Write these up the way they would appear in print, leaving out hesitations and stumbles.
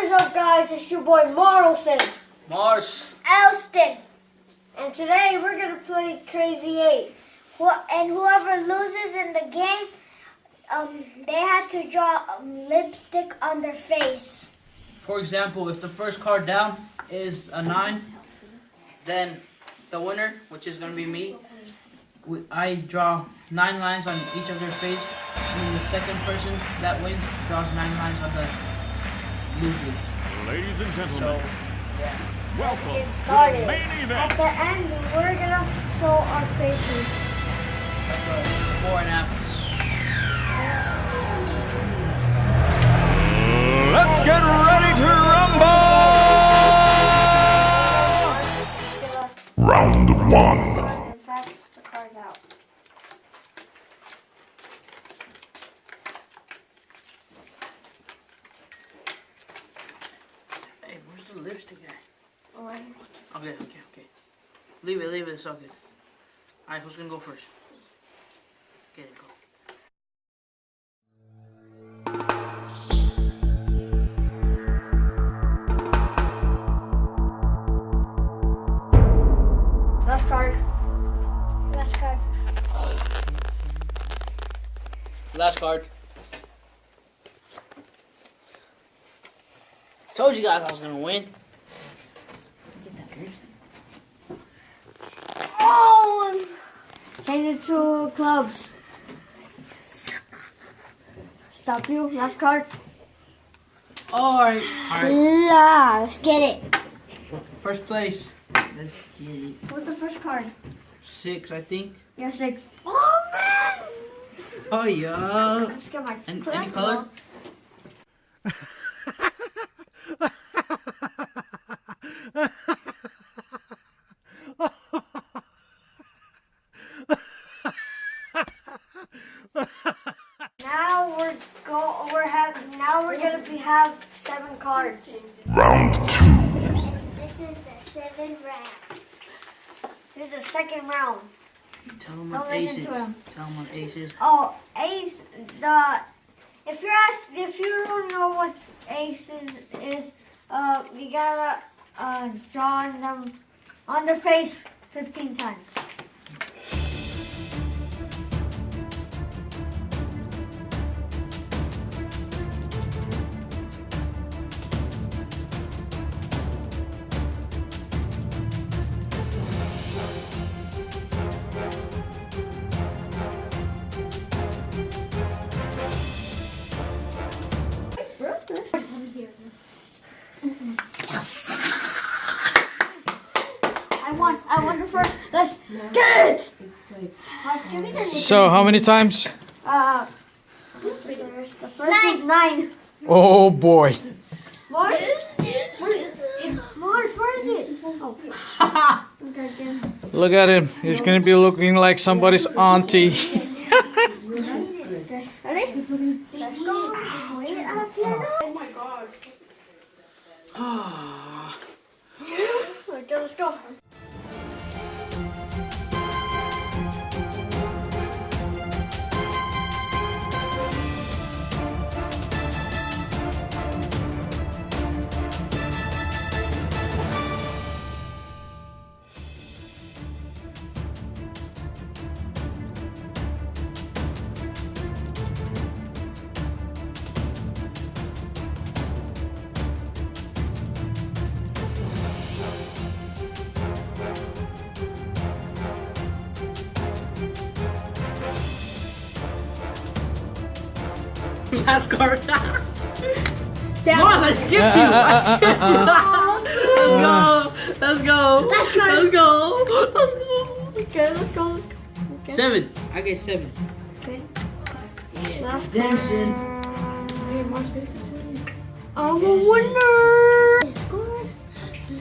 is up, guys? It's your boy Marlson. Mars. Elston. And today we're going to play Crazy 8. And whoever loses in the game, they have to draw lipstick on their face. For example, if the first card down is a 9, then the winner, which is going to be me, I draw 9 lines on each of their face. And then the second person that wins draws 9 lines on the loser. Ladies and gentlemen, So, yeah. welcome Get to the started. main At event. the end, we're going to show our faces. Like a before and after. Let's get ready to rumble! Round 1. And pass the card out. Hey, where's the lipstick at? Alright. Okay. Leave it, it's all good. Alright, who's gonna go first? Get it, go. Last card. Last card. Last card. Told you guys I was gonna win. Oh! Change it to clubs. Stop you. Last card. Alright. Yeah, let's get it. First place. Let's get it. What's the first card? 6, I think. Yeah, 6. Oh, man! Oh, yeah. Let's get my And any glasses color? on. Now we're gonna have 7 cards. Round 2. This is the 7th round. This is the second round. Tell them Don't what listen ace is. to him. Tell them what ace is. Oh, ace. If you don't know what ace is, you gotta draw them on their face 15 times. I won the first. Let's get it! Give me the So, how many times? the first is 9. Oh boy. Mars? Mars, where is it? Oh. Okay, again. Look at him. He's gonna be looking like somebody's auntie. Okay, ready? Let's go. Wait up here. Oh my gosh. Okay, let's go. Last card. Mars, I skipped you. Let's go. Last card. Let's go. Okay, let's go. Okay. 7. I get 7. Okay. Yeah. Last Redemption. I'm a winner.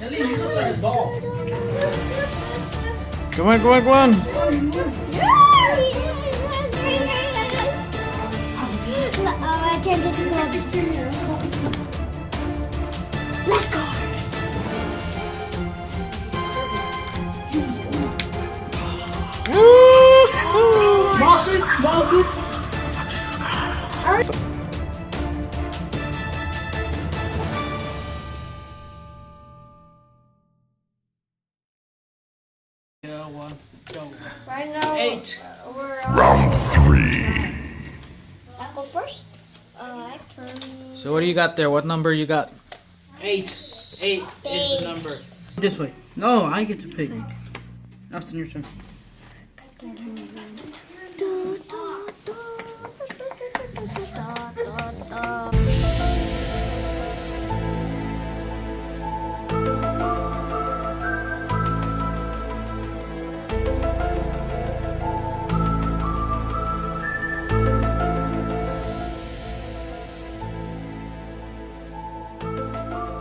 Ellie, you look like a ball. Come on. Change it to clubs. Let's go. Boston. So what do you got there? What number you got? 8. 8 is the number. This way. No, I get to pick. Austin, your turn.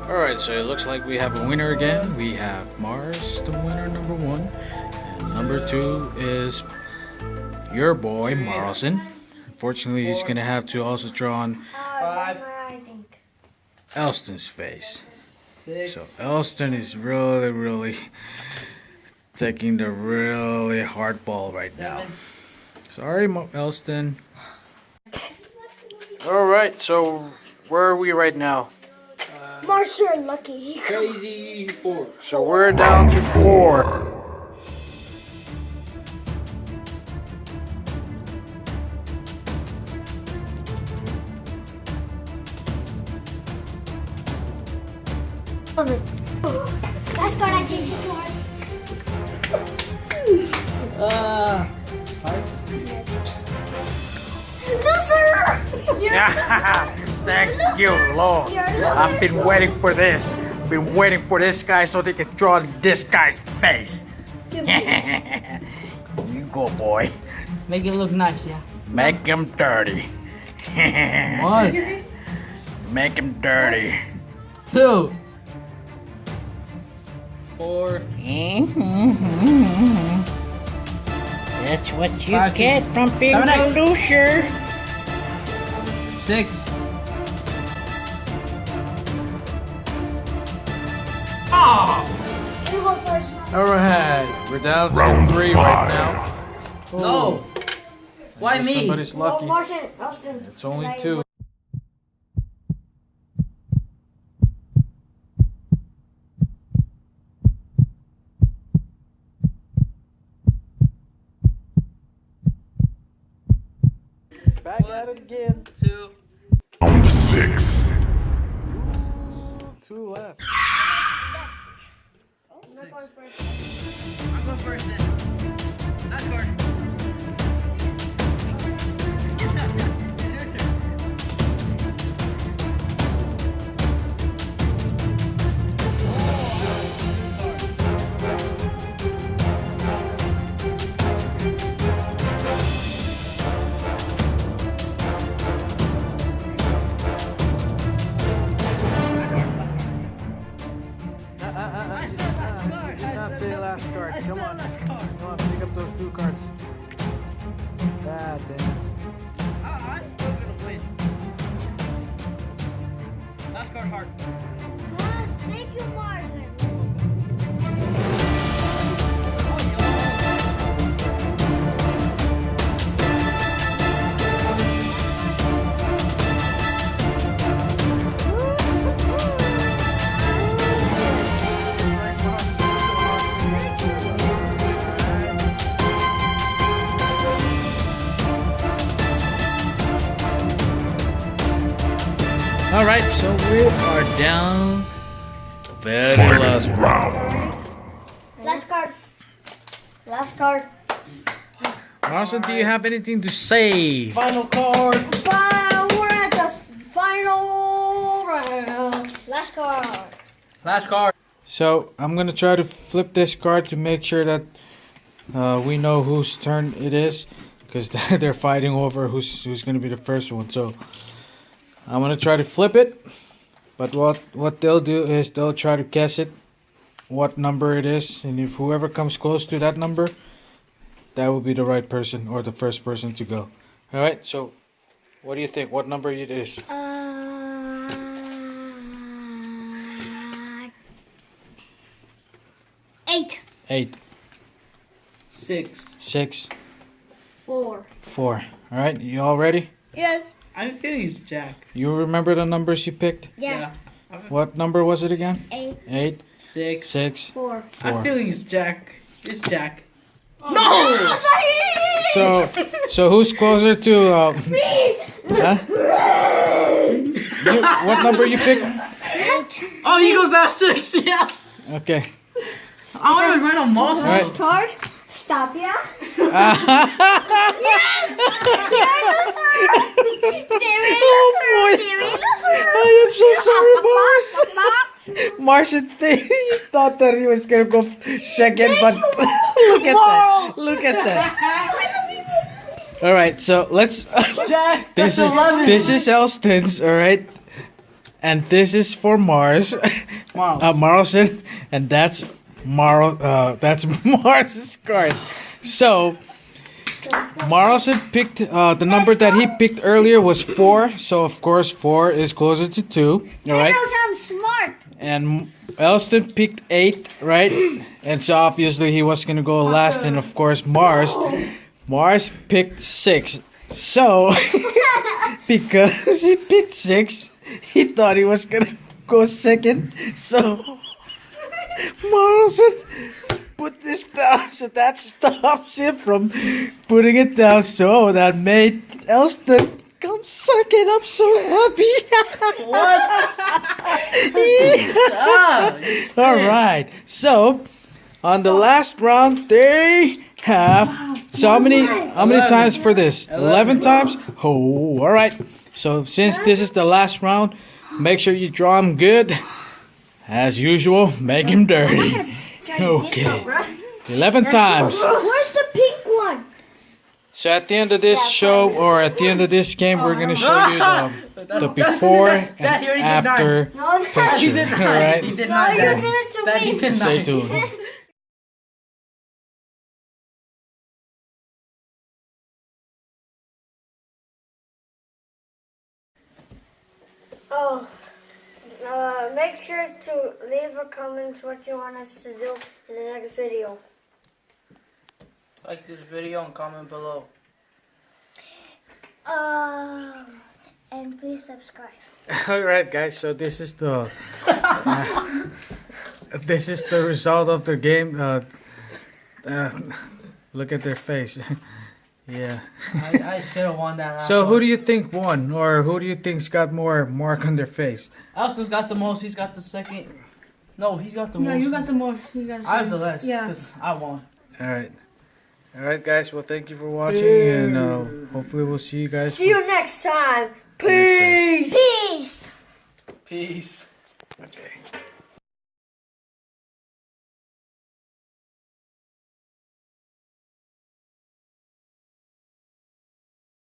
Alright, so it looks like we have a winner again. We have Mars, the winner, number 1. And number 2 is your boy, Marlson. Unfortunately, he's going to have to also draw on 5. I think. Elston's face. 6. So Elston is really taking the really hard ball right now. 7. Sorry, Elston. Alright, so where are we right now? Mars, you're lucky. Crazy 4. So we're down to 4. Last card, I changed it to hearts. Hearts. Loser! Thank you, Lord. I've been waiting for this. Been waiting for this guy so they can draw this guy's face. You go, boy. Make it look nice, yeah. Make him dirty. What? Make him dirty. 2. 4. That's what you 5, 6, get from being 7, a 8. loser. 6. You go first. Alright, we're down to Round 3 5. right now. No. Why me? Somebody's lucky. Martin, Austin. It's only 2. Back at it again. 2. Round 6. 2 left. I'm going first. I'm going first then. Last card. Your turn. Say last card. Come on. Come on, pick up those 2 cards. It's bad, man. I'm still gonna win. Last card hard. Yes, thank you, Mars. Alright, so we are down to the very last Final round. round. Last card. Last card. Marcel, do you have anything to say? Final card. We're at the final round. Last card. Last card. So, I'm gonna try to flip this card to make sure that we know whose turn it is. Because they're fighting over who's gonna be the first one. So, I'm gonna try to flip it. But what they'll do is they'll try to guess it, what number it is. And if whoever comes close to that number, that will be the right person or the first person to go. Alright, so what do you think? What number it is? 8. 8. 6. 6. 4. 4. Alright, you all ready? Yes. I'm feeling it's Jack. You remember the numbers you picked? Yeah. What number was it again? 8. 8. 6. 6. 4. 4. I'm feeling it's Jack. It's Jack. No! So who's closer to huh? What number you pick? Oh, he goes down 6. Yes. Okay. I want to write on Moss. All right. Last card. Stop, yeah? Yes! You're a loser! You're a loser! boy. You're a loser! I am so sorry, Mars. Mars, you thought that he was gonna go second, but look at that. Look at that. All right, so let's. Jack, This that's is 11. this is Elston's, all right, and this is for Mars, Marl. Marlson, and that's that's Mars's card. So Marlson picked the number that he picked earlier was 4, so of course 4 is closer to 2, all right. I'm smart. And Elston picked 8, right? And so obviously he was gonna go last, and of course Mars picked 6. So because he picked 6, he thought he was gonna go second. So Marlson put this down, so that stops him from putting it down. So that made Elston come second. I'm so happy. What? Ah, All right. So on the last round, they have so how many 11. times for this? 11 times. Oh, all right. So since this is the last round, make sure you draw him good. As usual, make him dirty. Okay. 11 times. Where's the pink one? So at the end of this show, or at the end of this game, we're gonna show you the before that he already and did after No, He picture. did not. All right. He did no, not. you That. did it to That he me. did Stay not. tuned. Oh, make sure to leave a comment what you want us to do in the next video. Like this video and comment below. And please subscribe. All right, guys. So this is the result of the game. Look at their face. Yeah. I should have won that. So who do you think won, or who do you think's got more mark on their face? Elston's got the most. He's got the second. No, he's got the most. No, you got the most. You got I have the less. Yeah. 'Cause I won. All right. All right, guys. Well, thank you for watching, and hopefully we'll see you guys. See you next time. Peace. Peace. Peace! Peace. Okay.